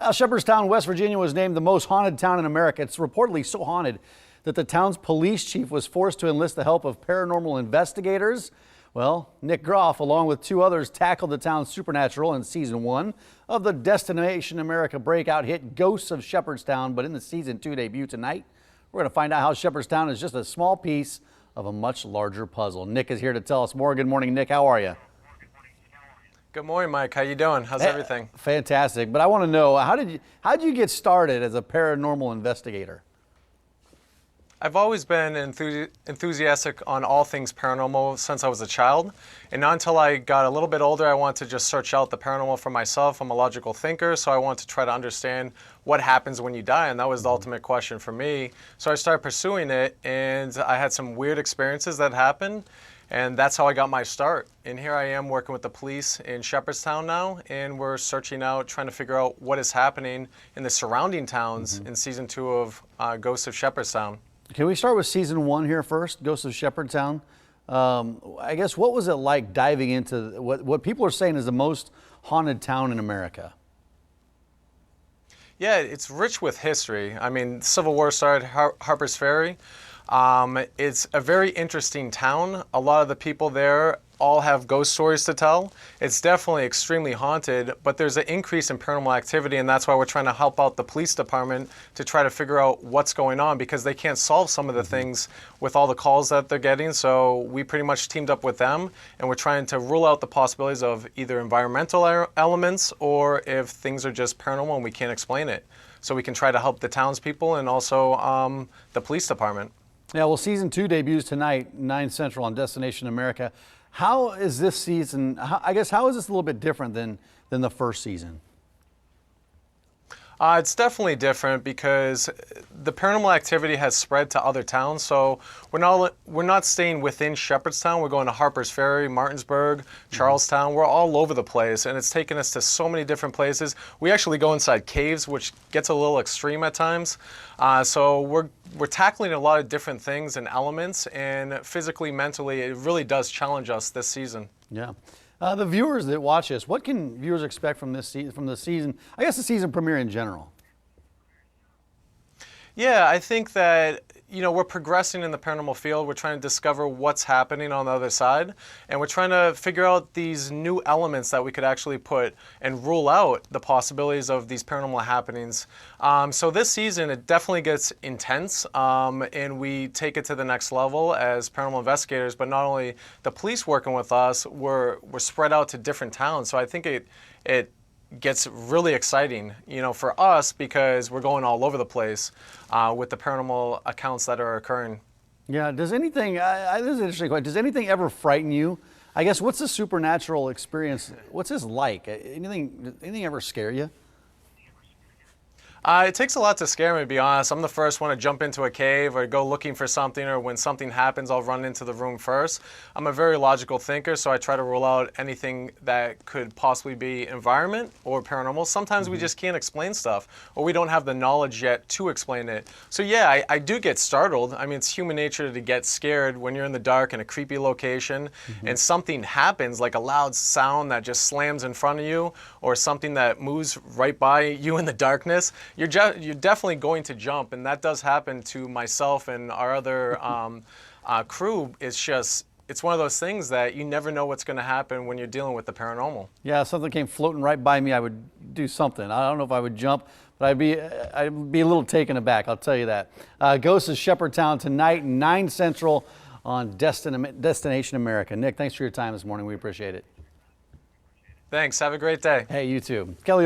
Sheperdstown, West Virginia was named the most haunted town in America. It's reportedly so haunted that the town's police chief was forced to enlist the help of paranormal investigators. Well, Nick Groff, along with two others, tackled the town's supernatural in season 1 of the Destination America breakout hit Ghosts of Shepherdstown. But in the season 2 debut tonight, we're going to find out how Shepardstown is just a small piece of a much larger puzzle. Nick is here to tell us more. Good morning, Nick. How are you? Good morning, Mike. How you doing? How's everything? Fantastic. But I want to know, how did you get started as a paranormal investigator? I've always been enthusiastic on all things paranormal since I was a child. And not until I got a little bit older, I wanted to just search out the paranormal for myself. I'm a logical thinker, so I wanted to try to understand what happens when you die, and that was the ultimate question for me. So I started pursuing it, and I had some weird experiences that happened, and that's how I got my start. And here I am working with the police in Sheperdstown now, and we're searching out, trying to figure out what is happening in the surrounding towns in season 2 of Ghosts of Shepherdstown. Can we start with season 1 here first, Ghosts of Shepherdstown? I guess, what was it like diving into what people are saying is the most haunted town in America? Yeah, it's rich with history. I mean, Civil War started Harper's Ferry. It's a very interesting town. A lot of the people there all have ghost stories to tell. It's definitely extremely haunted, but there's an increase in paranormal activity, and that's why we're trying to help out the police department to try to figure out what's going on, because they can't solve some of the things with all the calls that they're getting. So we pretty much teamed up with them, and we're trying to rule out the possibilities of either environmental elements or if things are just paranormal and we can't explain it. So we can try to help the townspeople and also the police department. Yeah, well, season 2 debuts tonight, 9 Central on Destination America. How is this season, I guess, how is this a little bit different than the first season? It's definitely different because the paranormal activity has spread to other towns. So we're not staying within Shepardstown. We're going to Harper's Ferry, Martinsburg, Charlestown. We're all over the place, and it's taken us to so many different places. We actually go inside caves, which gets a little extreme at times. So we're tackling a lot of different things and elements, and physically, mentally, it really does challenge us this season. Yeah. The viewers that watch us, what can viewers expect from this from the season? I guess the season premiere in general. Yeah, I think that, you know, we're progressing in the paranormal field. We're trying to discover what's happening on the other side, and we're trying to figure out these new elements that we could actually put and rule out the possibilities of these paranormal happenings. So this season, it definitely gets intense, and we take it to the next level as paranormal investigators. But not only the police working with us, we're spread out to different towns. So I think it gets really exciting, you know, for us, because we're going all over the place with the paranormal accounts that are occurring. Yeah. Does anything? This is an interesting question. Does anything ever frighten you? I guess, what's the supernatural experience? What's this like? Anything ever scare you? It takes a lot to scare me, to be honest. I'm the first one to jump into a cave or go looking for something, or when something happens, I'll run into the room first. I'm a very logical thinker, so I try to rule out anything that could possibly be environment or paranormal. Sometimes we just can't explain stuff, or we don't have the knowledge yet to explain it. So yeah, I do get startled. I mean, it's human nature to get scared when you're in the dark in a creepy location and something happens, like a loud sound that just slams in front of you, or something that moves right by you in the darkness. You're definitely going to jump, and that does happen to myself and our other crew. It's one of those things that you never know what's going to happen when you're dealing with the paranormal. Yeah, if something came floating right by me, I would do something. I don't know if I would jump, but I'd be a little taken aback, I'll tell you that. Ghosts of Shepherdstown tonight, 9 Central on Destination America. Nick, thanks for your time this morning. We appreciate it. Thanks. Have a great day. Hey, you too. Kelly.